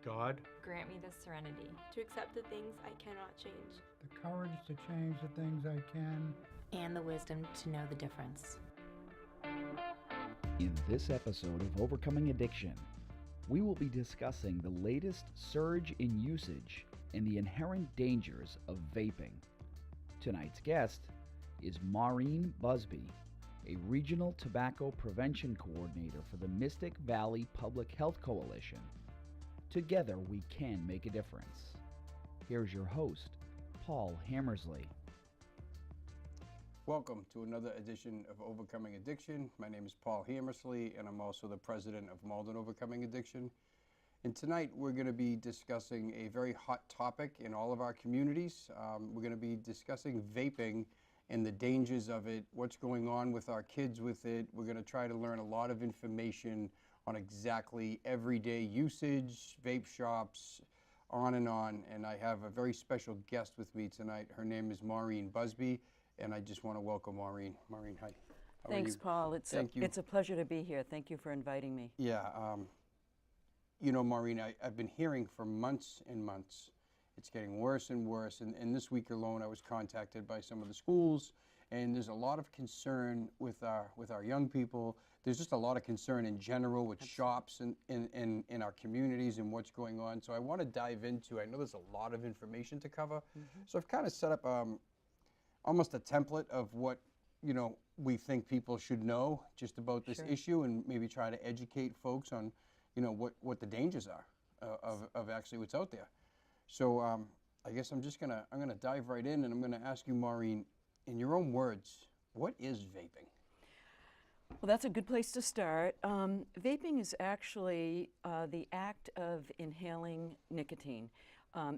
God, grant me the serenity to accept the things I cannot change, the courage to change the things I can, and the wisdom to know the difference. In this episode of Overcoming Addiction, we will be discussing the latest surge in usage and the inherent dangers of vaping. Tonight's guest is Maureen Buzby, a Regional Tobacco Prevention Coordinator for the Mystic Valley Public Health Coalition. Together we can make a difference. Here's your host, Paul Hammersley. Welcome to another edition of Overcoming Addiction. My name is Paul Hammersley, and I'm also the president of Malden Overcoming Addiction. And tonight we're going to be discussing a very hot topic in all of our communities. We're going to be discussing vaping and the dangers of it, what's going on with our kids with it. We're going to try to learn a lot of information on exactly everyday usage, vape shops, on. And I have a very special guest with me tonight. Her name is Maureen Buzby, and I just want to welcome Maureen. Maureen, hi. How Thanks, are you? Paul. Thank you. It's a pleasure to be here. Thank you for inviting me. Yeah, you know, Maureen, I've been hearing for months and months, it's getting worse and worse. And this week alone, I was contacted by some of the schools, and there's a lot of concern with our young people. There's just a lot of concern in general with shops and in our communities and what's going on. So I want to dive into, I know there's a lot of information to cover. So I've kind of set up almost a template of what, you know, we think people should know just about this issue, and maybe try to educate folks on, you know, what the dangers are of actually what's out there. So I guess I'm gonna dive right in, and I'm gonna ask you, Maureen, in your own words, what is vaping? Well, that's a good place to start. Vaping is actually the act of inhaling nicotine.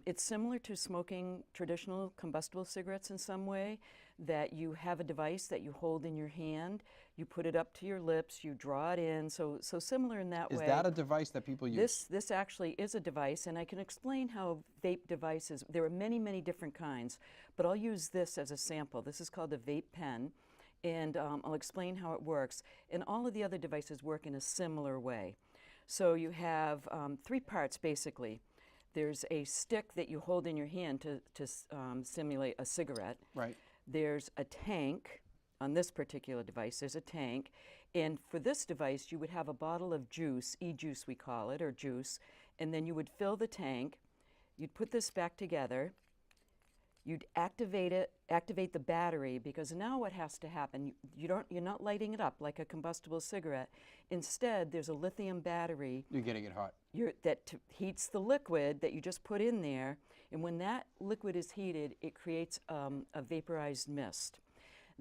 It's similar to smoking traditional combustible cigarettes in some way, that you have a device that you hold in your hand, you put it up to your lips, you draw it in, so similar in that way. Is that a device that people use? This actually is a device, and I can explain how vape devices, there are many, many different kinds, but I'll use this as a sample. This is called a vape pen, and I'll explain how it works. And all of the other devices work in a similar way. So you have three parts, basically. There's a stick that you hold in your hand to simulate a cigarette. Right. There's a tank. On this particular device, there's a tank. And for this device, you would have a bottle of juice, e-juice we call it, or juice, and then you would fill the tank. You'd put this back together. You'd activate the battery, because now what has to happen, you're not lighting it up like a combustible cigarette. Instead, there's a lithium battery. You're getting it hot. That heats the liquid that you just put in there, and when that liquid is heated, it creates a vaporized mist.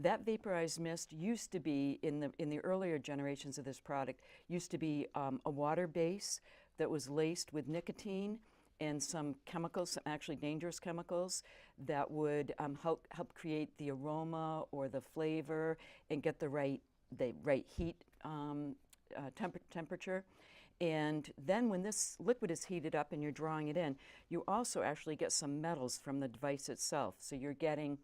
That vaporized mist used to be, in the earlier generations of this product, used to be a water base that was laced with nicotine and some chemicals, some actually dangerous chemicals, that would help create the aroma or the flavor and get the right heat temperature. And then when this liquid is heated up and you're drawing it in, you also actually get some metals from the device itself. So you're getting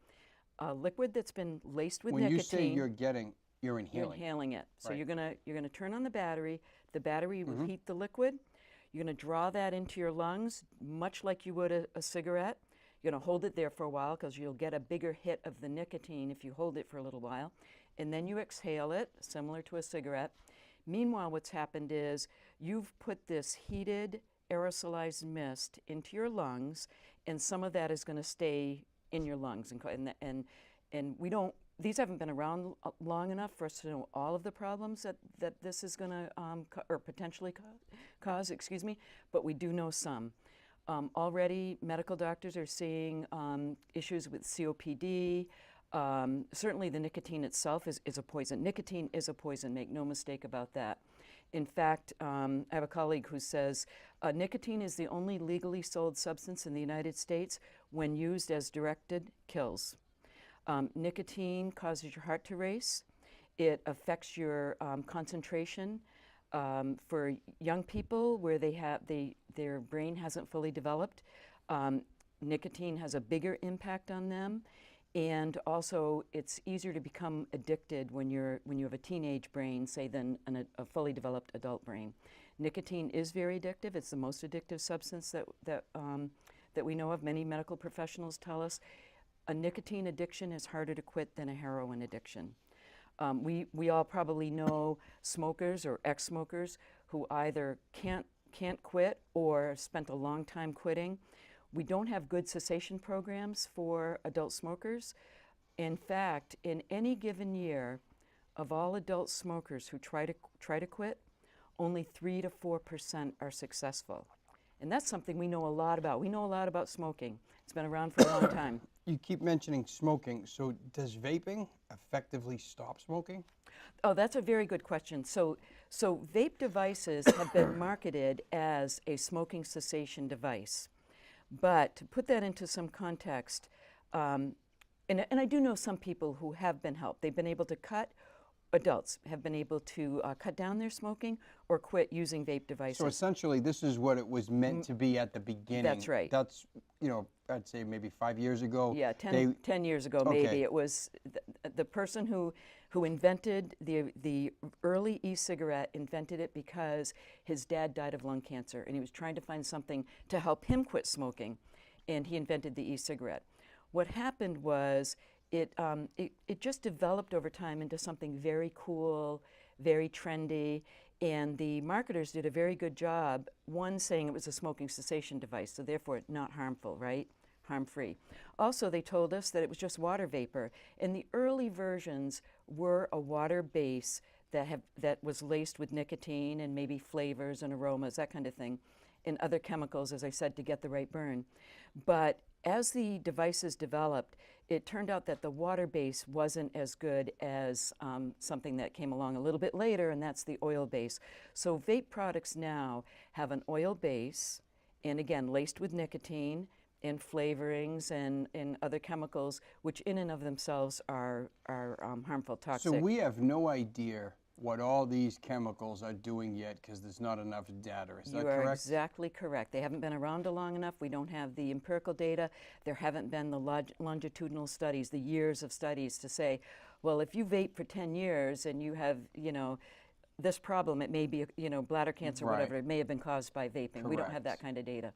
a liquid that's been laced with nicotine. When you say you're inhaling. You're inhaling it. So right. you're gonna turn on the battery. The battery will heat the liquid. You're gonna draw that into your lungs, much like you would a cigarette. You're gonna hold it there for a while, because you'll get a bigger hit of the nicotine if you hold it for a little while. And then you exhale it, similar to a cigarette. Meanwhile, what's happened is you've put this heated aerosolized mist into your lungs, and some of that is going to stay in your lungs. And we don't, these haven't been around long enough for us to know all of the problems that this is going to, or potentially cause, but we do know some. Already, medical doctors are seeing issues with COPD. Certainly the nicotine itself is a poison. Nicotine is a poison, make no mistake about that. In fact, I have a colleague who says nicotine is the only legally sold substance in the United States when used as directed kills. Nicotine causes your heart to race. It affects your concentration. For young people where their brain hasn't fully developed, nicotine has a bigger impact on them. And also, it's easier to become addicted when you have a teenage brain, say, than a fully developed adult brain. Nicotine is very addictive. It's the most addictive substance that we know of. Many medical professionals tell us a nicotine addiction is harder to quit than a heroin addiction. We all probably know smokers or ex-smokers who either can't quit or spent a long time quitting. We don't have good cessation programs for adult smokers. In fact, in any given year, of all adult smokers who try to quit, only 3 to 4% are successful. And that's something we know a lot about. We know a lot about smoking. It's been around for a long time. You keep mentioning smoking, so does vaping effectively stop smoking? Oh, that's a very good question. So vape devices have been marketed as a smoking cessation device. But to put that into some context, and I do know some people who have been helped. They've been able to adults have been able to cut down their smoking or quit using vape devices. So essentially, this is what it was meant to be at the beginning. That's right. That's, I'd say maybe 5 years ago. Yeah, 10 years ago, Okay. maybe. It was the person who invented the early e-cigarette invented it because his dad died of lung cancer, and he was trying to find something to help him quit smoking, and he invented the e-cigarette. What happened was it just developed over time into something very cool, very trendy, and the marketers did a very good job, one, saying it was a smoking cessation device, so therefore not harmful, right? Harm-free. Also, they told us that it was just water vapor, and the early versions were a water base that was laced with nicotine and maybe flavors and aromas, that kind of thing, and other chemicals, as I said, to get the right burn. But as the devices developed, it turned out that the water base wasn't as good as something that came along a little bit later, and that's the oil base. So vape products now have an oil base, and again, laced with nicotine and flavorings and other chemicals, which in and of themselves are harmful, toxic. So we have no idea what all these chemicals are doing yet because there's not enough data. Is that correct? You are exactly correct. They haven't been around long enough. We don't have the empirical data. There haven't been the longitudinal studies, the years of studies to say, well, if you vape for 10 years and you have, this problem, it may be, bladder cancer or Right. whatever, it may have been caused by vaping. We don't have that Correct. kind of data.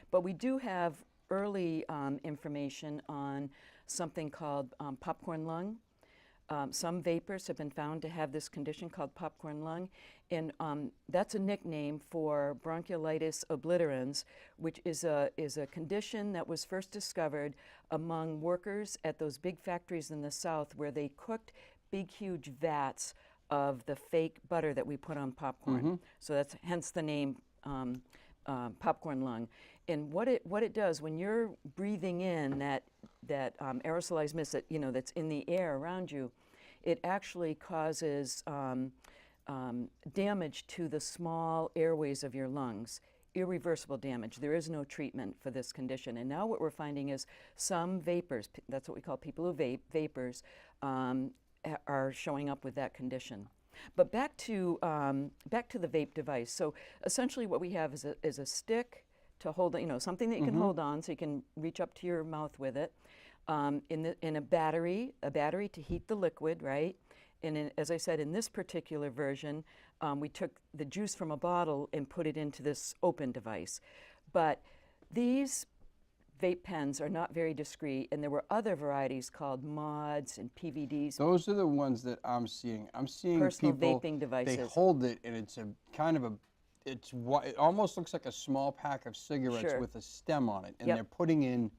But we do have early information on something called popcorn lung. Some vapors have been found to have this condition called popcorn lung, and that's a nickname for bronchiolitis obliterans, which is a condition that was first discovered among workers at those big factories in the South where they cooked big, huge vats of the fake butter that we put on popcorn. So that's hence the name popcorn lung. And what it does when you're breathing in that aerosolized mist that's in the air around you, it actually causes damage to the small airways of your lungs, irreversible damage. There is no treatment for this condition. And now what we're finding is some vapors, that's what we call people who vape, vapors, are showing up with that condition. But back to the vape device. So essentially what we have is a stick to hold, something that you can hold on so you can reach up to your mouth with it. In a battery to heat the liquid, right? And as I said, in this particular version, we took the juice from a bottle and put it into this open device. But these vape pens are not very discreet, and there were other varieties called mods and PVDs. Those are the ones that I'm seeing. I'm seeing Personal people, vaping devices. they hold it, and it's it almost looks like a small pack of cigarettes Sure. with a stem on it, and Yep. they're putting in,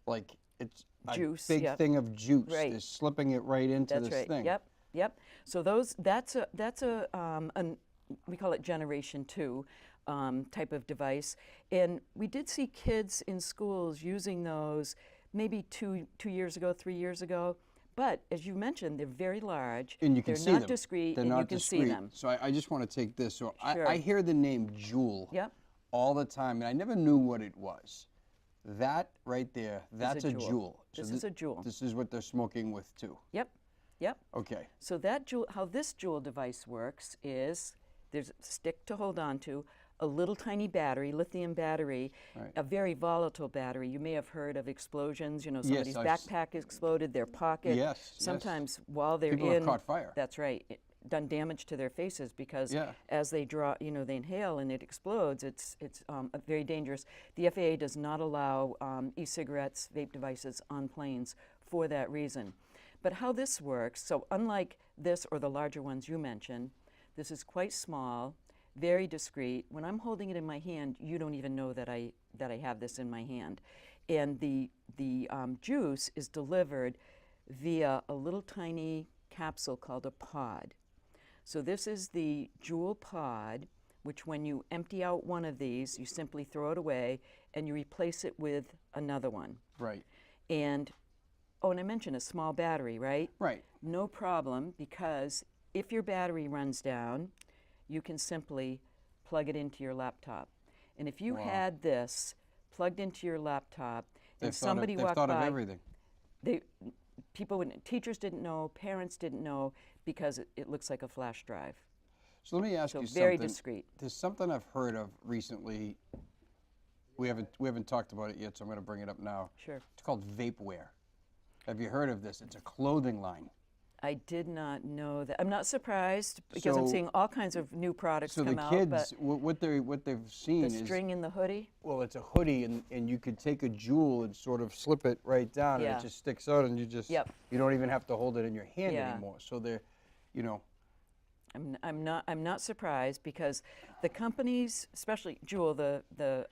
like, it's Juice, a big yep. thing of juice. Right. They're slipping it right into That's this right. thing. Yep. So we call it Generation 2 type of device, and we did see kids in schools using those maybe 2 years ago, 3 years ago. But as you mentioned, they're very large. And you can they're see not them. discreet, They're and not you can discreet. see them. So I just want to take this. So Sure. I hear the name Juul Yep. all the time, and I never knew what it was. That right there, that's a a Juul. Juul. This is a Juul. This is what they're smoking with too. Yep. Okay. So how this Juul device works is there's a stick to hold on to, a little tiny battery, lithium battery, Right. a very volatile battery. You may have heard of explosions. You know, Yes, somebody's I've s- backpack exploded, their pocket. Yes, yes. Sometimes while they're People in, have caught fire. that's right, done damage to their faces because Yeah. as they draw, you know, they inhale and it explodes. It's very dangerous. The FAA does not allow e-cigarettes, vape devices on planes for that reason. But how this works, so unlike this or the larger ones you mentioned, this is quite small, very discreet. When I'm holding it in my hand, you don't even know that I have this in my hand. And the juice is delivered via a little tiny capsule called a pod. So this is the Juul pod, which when you empty out one of these, you simply throw it away and you replace it with another one. Right. And, oh, and I mentioned a small battery, right? Right. No problem, because if your battery runs down, you can simply plug it into your laptop. And if you Wow. had this plugged into your laptop and They've somebody they've walked thought by, of everything. people wouldn't, teachers didn't know, parents didn't know, because it looks like a flash drive. So let me ask So you very something. discreet. There's something I've heard of recently. We haven't talked about it yet, so I'm going to bring it up now. Sure. It's called vapewear. Have you heard of this? It's a clothing line. I did not know that. I'm not surprised because I'm So- seeing all kinds of new products So come the out. kids, But what they've seen the is, string in the hoodie, well, it's a hoodie, and you could take a Juul and sort of slip it right down, and Yeah. it just sticks out, and you don't even have to hold it in your hand Yeah. anymore. So they're, you know, I'm not surprised because the companies, especially Juul, the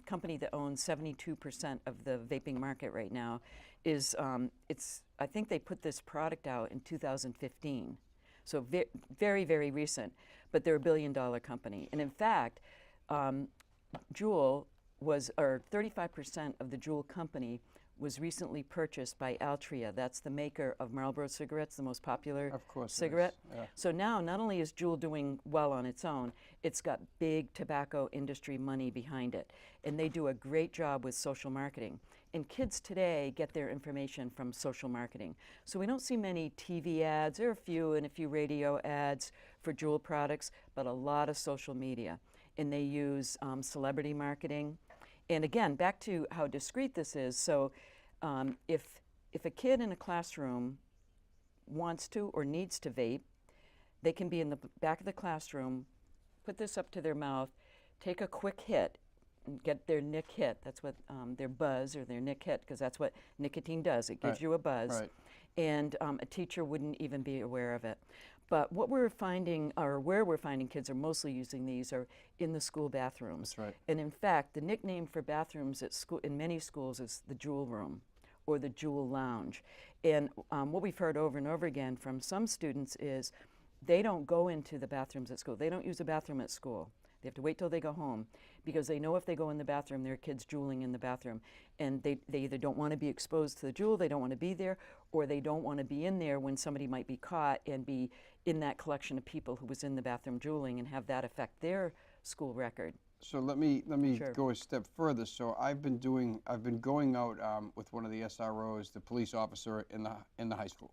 company that owns 72% of the vaping market right now, is I think they put this product out in 2015, so very very recent. But they're a $1 billion company, and in fact, Juul was, or 35% of the Juul company was recently purchased by Altria. That's the maker of Marlboro cigarettes, the most popular of course, it is. cigarette. Yeah. So now, not only is Juul doing well on its own, it's got big tobacco industry money behind it. And they do a great job with social marketing. And kids today get their information from social marketing. So we don't see many TV ads, there are a few, and a few radio ads for Juul products, but a lot of social media. And they use celebrity marketing. And again, back to how discreet this is. So if a kid in a classroom wants to or needs to vape, they can be in the back of the classroom, put this up to their mouth, take a quick hit, and get their nick hit. That's what their buzz or their nick hit, because that's what nicotine does. It gives Right. you a buzz. Right. And a teacher wouldn't even be aware of it. But what we're finding, or where we're finding kids are mostly using these, are in the school bathrooms. That's right. And in fact, the nickname for bathrooms at school, in many schools, is the Juul room or the Juul lounge. And what we've heard over and over again from some students is they don't go into the bathrooms at school. They don't use a bathroom at school. They have to wait till they go home because they know if they go in the bathroom, there are kids drooling in the bathroom. And they either don't want to be exposed to the Juul, they don't want to be there, or they don't want to be in there when somebody might be caught and be in that collection of people who was in the bathroom drooling and have that affect their school record. So let me Sure. go a step further. So I've been going out with one of the SROs, the police officer in the high school,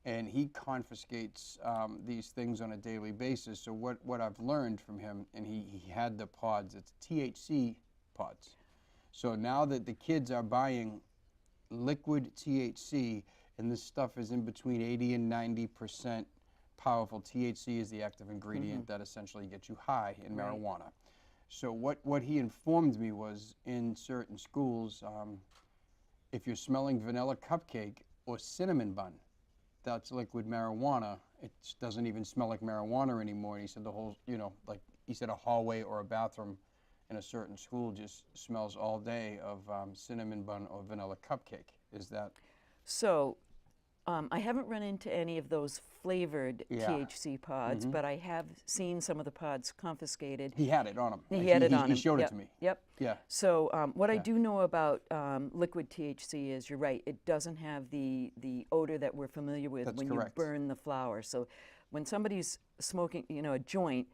and he confiscates these things on a daily basis. So what I've learned from him, and he had the pods, it's THC pods. So now that the kids are buying liquid THC, and this stuff is in between 80 and 90% powerful. THC is the active ingredient that essentially gets you high in Right. marijuana. So what he informed me was, in certain schools, if you're smelling vanilla cupcake or cinnamon bun, that's liquid marijuana. It doesn't even smell like marijuana anymore. And he said the whole, like he said, a hallway or a bathroom in a certain school just smells all day of cinnamon bun or vanilla cupcake. Is that? So I haven't run into any of those flavored Yeah. THC pods, but I have seen some of the pods confiscated. He had it on him. He Like, had it on He him. showed Yep, it to me. Yep. Yeah. So what I Yeah. do know about liquid THC is, you're right, it doesn't have the odor that we're familiar with That's when correct. you burn the flower. So when somebody's smoking, a joint,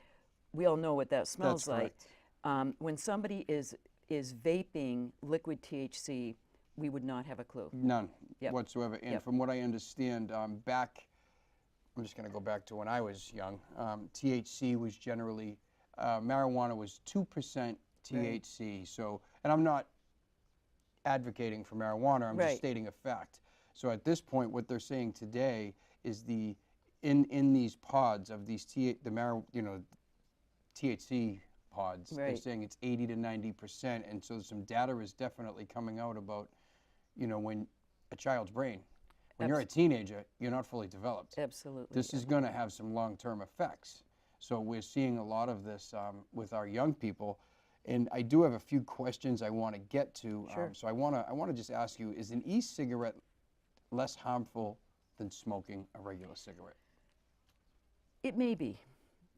we all know what that smells That's like. correct. When somebody is vaping liquid THC, we would not have a clue. None Yep. whatsoever. And Yep. from what I understand, back, I'm just going to go back to when I was young, THC was generally marijuana was 2% THC. So, and I'm not advocating for marijuana, I'm just stating a fact. So at this point, what they're saying today is in these pods of these THC pods, they're saying it's 80 to 90%, and so some data is definitely coming out about, when a child's brain, when you're a teenager, you're not fully developed. Absolutely. This is going to have some long-term effects. So we're seeing a lot of this with our young people, and I do have a few questions I want to get to. Sure. So I want to just ask you: is an e-cigarette less harmful than smoking a regular cigarette? It may be,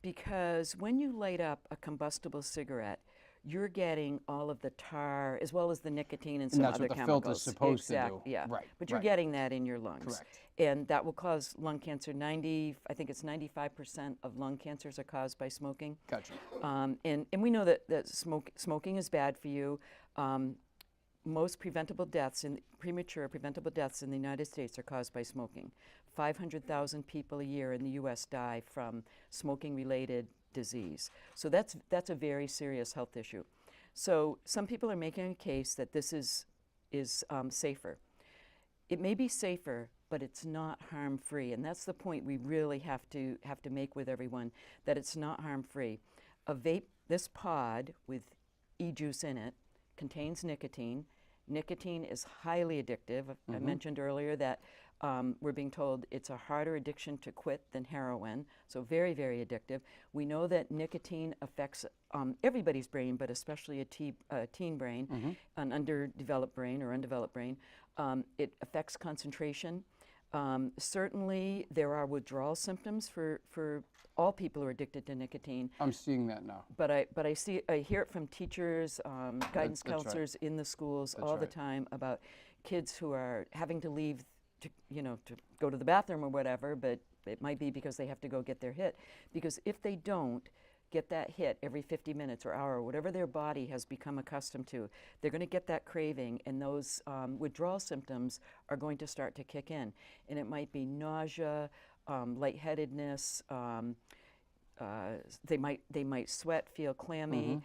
because when you light up a combustible cigarette, you're getting all of the tar as well as the nicotine and some that's other what the chemicals. filter's supposed to do. Yeah. Right. But you're getting that in your lungs. Correct. And that will cause lung cancer. I think it's 95% of lung cancers are caused by smoking. Gotcha. And we know that smoking is bad for you. Most premature preventable deaths in the United States are caused by smoking. 500,000 people a year in the U.S. die from smoking-related disease. So that's a very serious health issue. So some people are making a case that this is safer. It may be safer, but it's not harm-free, and that's the point we really have to make with everyone, that it's not harm-free. This pod with e-juice in it contains nicotine. Nicotine is highly addictive. I mentioned earlier that we're being told it's a harder addiction to quit than heroin, so very, very addictive. We know that nicotine affects everybody's brain, but especially a teen brain, an underdeveloped brain or undeveloped brain. It affects concentration. Certainly, there are withdrawal symptoms for all people who are addicted to nicotine. I'm seeing that now. But I hear it from teachers, guidance That's counselors in the schools all the time about kids who are having to leave to go to the bathroom or whatever, but it might be because they have to go get their hit. Because if they don't get that hit every 50 minutes or hour, whatever their body has become accustomed to, they're going to get that craving, and those withdrawal symptoms are going to start to kick in. And it might be nausea, lightheadedness, they might sweat, feel clammy,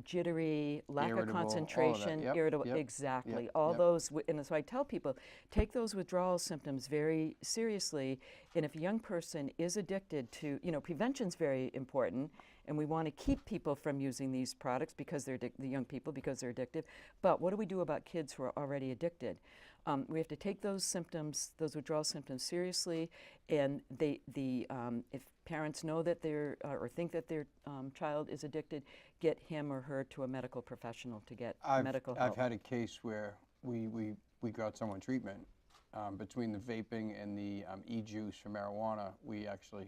jittery, lack Irritable, of concentration, irritable, exactly. All those, and so I tell people, take those withdrawal symptoms very seriously, and if a young person is addicted to, prevention's very important, and we want to keep people from using these products because they're the young people because they're addictive, but what do we do about kids who are already addicted? We have to take those symptoms, those withdrawal symptoms seriously, and if parents know that or think that their child is addicted, get him or her to a medical professional to get medical help. I've had a case where we got someone treatment. Between the vaping and the e-juice for marijuana, we actually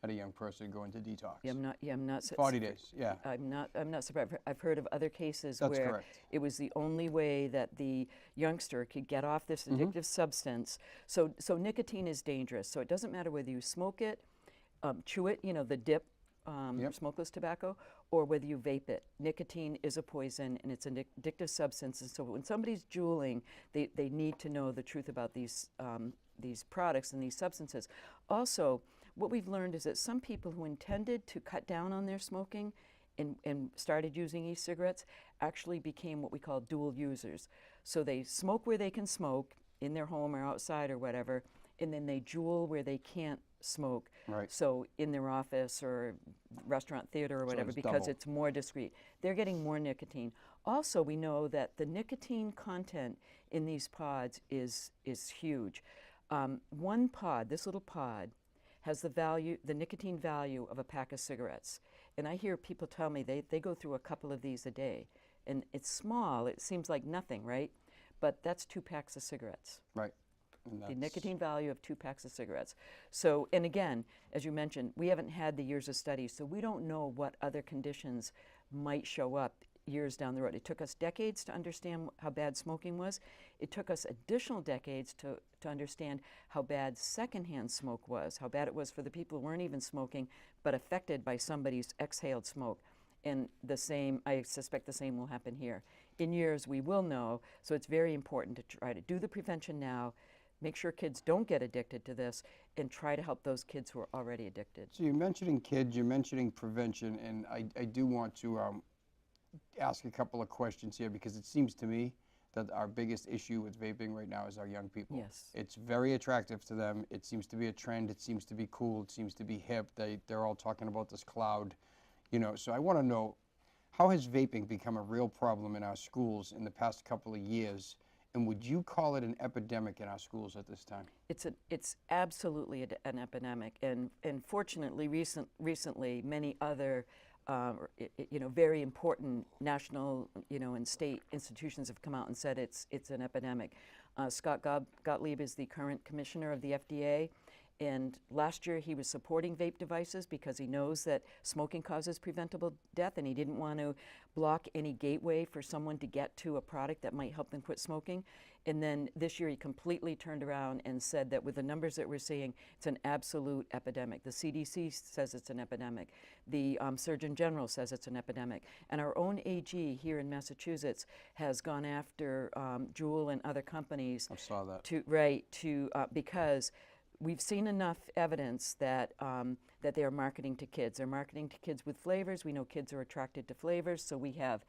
had a young person go into detox. I'm not 40 days, yeah. I'm not surprised. I've heard of other cases That's where correct. it was the only way that the youngster could get off this addictive substance. So nicotine is dangerous. So it doesn't matter whether you smoke it, chew it, the dip, smokeless tobacco, or whether you vape it. Nicotine is a poison, and it's an addictive substance. And so when somebody's juuling, they need to know the truth about these products and these substances. Also, what we've learned is that some people who intended to cut down on their smoking and started using e-cigarettes actually became what we call dual users. So they smoke where they can smoke, in their home or outside or whatever, and then they juul where they can't smoke. Right. So in their office or restaurant, theater or whatever, because double. it's more discreet. They're getting more nicotine. Also, we know that the nicotine content in these pods is huge. One pod, this little pod, has the nicotine value of a pack of cigarettes. And I hear people tell me they go through a couple of these a day. And it's small, it seems like nothing, right? But that's 2 packs of cigarettes. Right. The nicotine value of 2 packs of cigarettes. So, and again, as you mentioned, we haven't had the years of studies, so we don't know what other conditions might show up years down the road. It took us decades to understand how bad smoking was. It took us additional decades to understand how bad secondhand smoke was, how bad it was for the people who weren't even smoking, but affected by somebody's exhaled smoke. And I suspect the same will happen here. In years, we will know, so it's very important to try to do the prevention now, make sure kids don't get addicted to this, and try to help those kids who are already addicted. So you're mentioning kids, you're mentioning prevention, and I do want to ask a couple of questions here, because it seems to me that our biggest issue with vaping right now is our young people. Yes. It's very attractive to them. It seems to be a trend. It seems to be cool. It seems to be hip. They're all talking about this cloud, you know. So I want to know, how has vaping become a real problem in our schools in the past couple of years? And would you call it an epidemic in our schools at this time? It's absolutely an epidemic, and fortunately, recently, many other very important national, and state institutions have come out and said it's an epidemic. Scott Gottlieb is the current commissioner of the FDA, and last year he was supporting vape devices because he knows that smoking causes preventable death, and he didn't want to block any gateway for someone to get to a product that might help them quit smoking. And then this year he completely turned around and said that with the numbers that we're seeing, it's an absolute epidemic. The CDC says it's an epidemic. The Surgeon General says it's an epidemic. And our own AG here in Massachusetts has gone after Juul and other companies. I saw that. Because we've seen enough evidence that that they are marketing to kids. They're marketing to kids with flavors. We know kids are attracted to flavors, so we have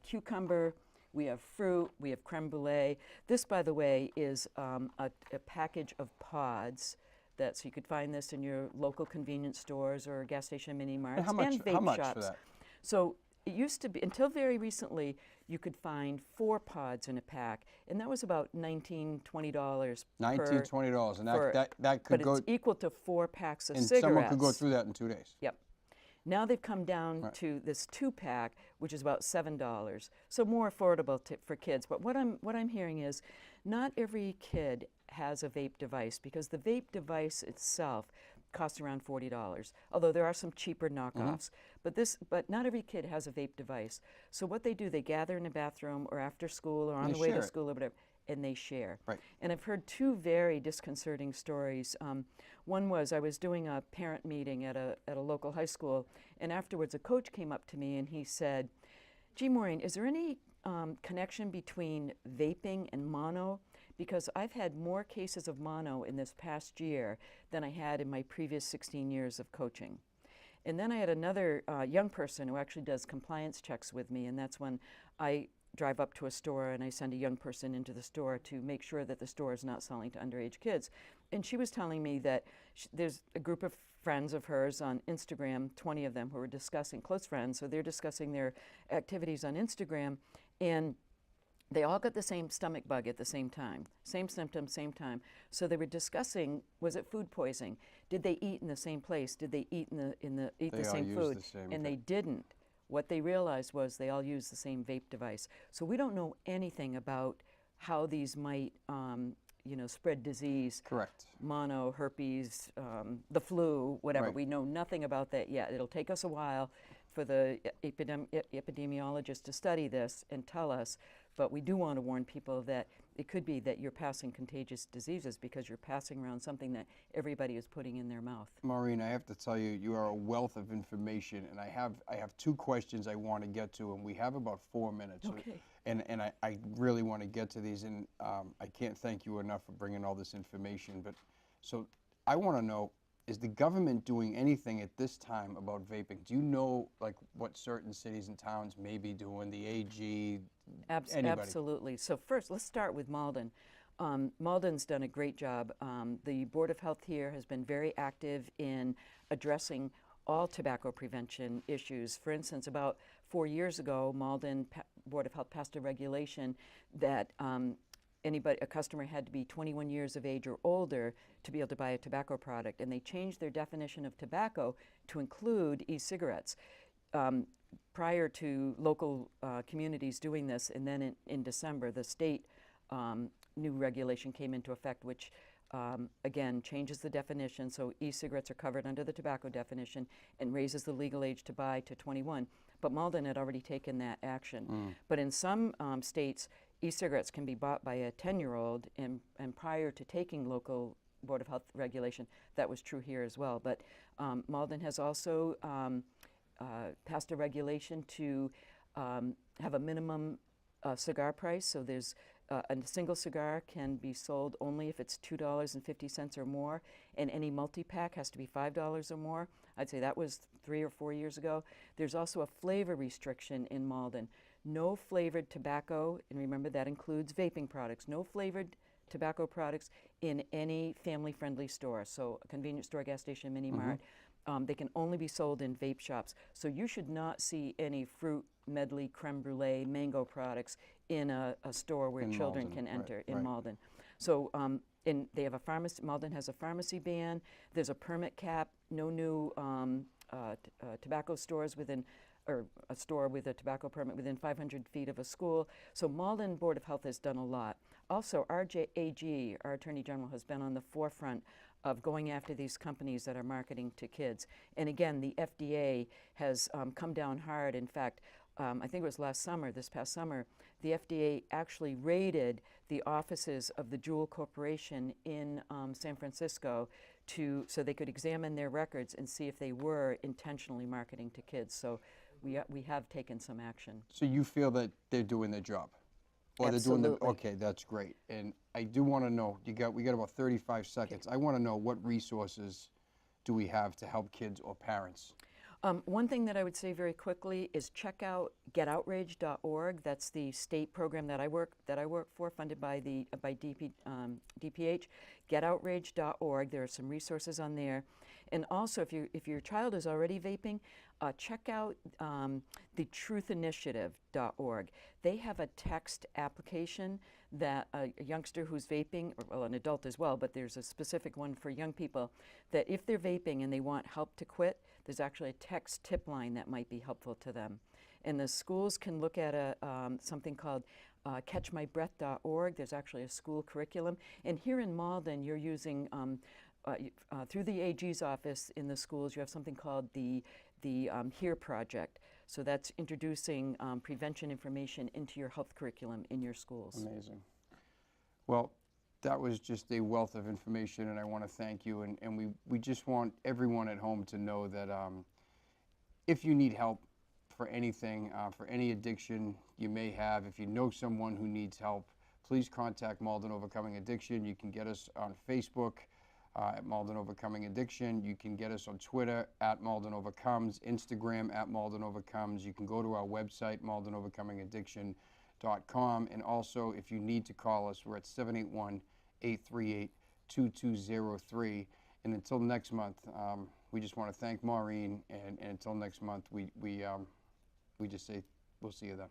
cucumber, we have fruit, we have creme brulee. This, by the way, is a package of pods. So you could find this in your local convenience stores or gas station mini marts and vape shops. For that? So it used to be, until very recently, you could find 4 pods in a pack, and that was about $19, $20 $19, $20, and that could but go. It's equal to 4 packs of and cigarettes. someone could go through that in 2 days. Yep. Now they've come down to this 2-pack, which is about $7, so more affordable for kids. But what I'm hearing is, not every kid has a vape device, because the vape device itself costs around $40. Although there are some cheaper knockoffs, but not every kid has a vape device. So what they do, they gather in a bathroom or after school or on the way to school or whatever, and they share. Right. And I've heard 2 very disconcerting stories. One was, I was doing a parent meeting at a local high school, and afterwards a coach came up to me and he said, "Gee, Maureen, is there any connection between vaping and mono? Because I've had more cases of mono in this past year than I had in my previous 16 years of coaching." And then I had another young person who actually does compliance checks with me, and that's when I drive up to a store and I send a young person into the store to make sure that the store is not selling to underage kids. And she was telling me that there's a group of friends of hers on Instagram, 20 of them, who are discussing, close friends, so they're discussing their activities on Instagram, and they all got the same stomach bug at the same time, same symptoms, same time. So they were discussing, was it food poisoning? Did they eat in the same place? Did they eat the same food? And they didn't. What they realized was they all used the same vape device. So we don't know anything about how these might, spread disease. Correct. Mono, herpes, the flu, whatever. Right. We know nothing about that yet. It'll take us a while for the epidemiologists to study this and tell us. But we do want to warn people that it could be that you're passing contagious diseases because you're passing around something that everybody is putting in their mouth. Maureen, I have to tell you, you are a wealth of information, and I have 2 questions I want to get to, and we have about 4 minutes. Okay. And I really want to get to these, and I can't thank you enough for bringing all this information. But so I want to know, is the government doing anything at this time about vaping? Do you know, like, what certain cities and towns may be doing, the AG, anybody? Absolutely. So first, let's start with Malden. Malden's done a great job. The Board of Health here has been very active in addressing all tobacco prevention issues. For instance, about 4 years ago, Malden Board of Health passed a regulation that a customer had to be 21 years of age or older to be able to buy a tobacco product, and they changed their definition of tobacco to include e-cigarettes. Prior to local communities doing this, and then in December, the state new regulation came into effect, which again changes the definition, so e-cigarettes are covered under the tobacco definition and raises the legal age to buy to 21. But Malden had already taken that action. But in some states, e-cigarettes can be bought by a 10-year-old, and prior to taking local Board of Health regulation, that was true here as well. But Malden has also passed a regulation to have a minimum cigar price. So there's a single cigar can be sold only if it's $2.50 or more, and any multi-pack has to be $5 or more. I'd say that was 3 or 4 years ago. There's also a flavor restriction in Malden. No flavored tobacco, and remember that includes vaping products, no flavored tobacco products in any family-friendly store, so a convenience store, gas station, mini mart. They can only be sold in vape shops. So you should not see any fruit medley, creme brulee, mango products in a store where In children Malden, can enter right, in right. Malden. So and they have a pharmacy, Malden has a pharmacy ban. There's a permit cap, no new tobacco stores within, or a store with a tobacco permit within 500 feet of a school. So Malden Board of Health has done a lot. Also, our AG, our Attorney General, has been on the forefront of going after these companies that are marketing to kids. And again, the FDA has come down hard. In fact, I think it was this past summer, the FDA actually raided the offices of the Juul Corporation in San Francisco so they could examine their records and see if they were intentionally marketing to kids. So we have taken some action. So you feel that they're doing their job? Or they're doing Absolutely. okay, that's great. And I do want to know, we got about 35 seconds. I want to know, what resources do we have to help kids or parents? One thing that I would say very quickly is check out getoutrage.org. That's the state program that I work for, funded by DPH. Getoutrage.org. There are some resources on there. And also, if your child is already vaping, check out the truthinitiative.org. They have a text application that a youngster who's vaping, or well, an adult as well, but there's a specific one for young people, that if they're vaping and they want help to quit, there's actually a text tip line that might be helpful to them. And the schools can look at something called catchmybreath.org. There's actually a school curriculum. And here in Malden, you're using, through the AG's office in the schools, you have something called the HERE project. So that's introducing prevention information into your health curriculum in your schools. Amazing. Well, that was just a wealth of information, and I want to thank you. And we just want everyone at home to know that if you need help for anything, for any addiction you may have, if you know someone who needs help, please contact Malden Overcoming Addiction. You can get us on Facebook at Malden Overcoming Addiction. You can get us on Twitter at Malden Overcomes, Instagram at Malden Overcomes. You can go to our website, MaldenOvercomingAddiction.com. And also, if you need to call us, we're at 781-838-2203. And until next month, we just want to thank Maureen. And until next month, we just say we'll see you then.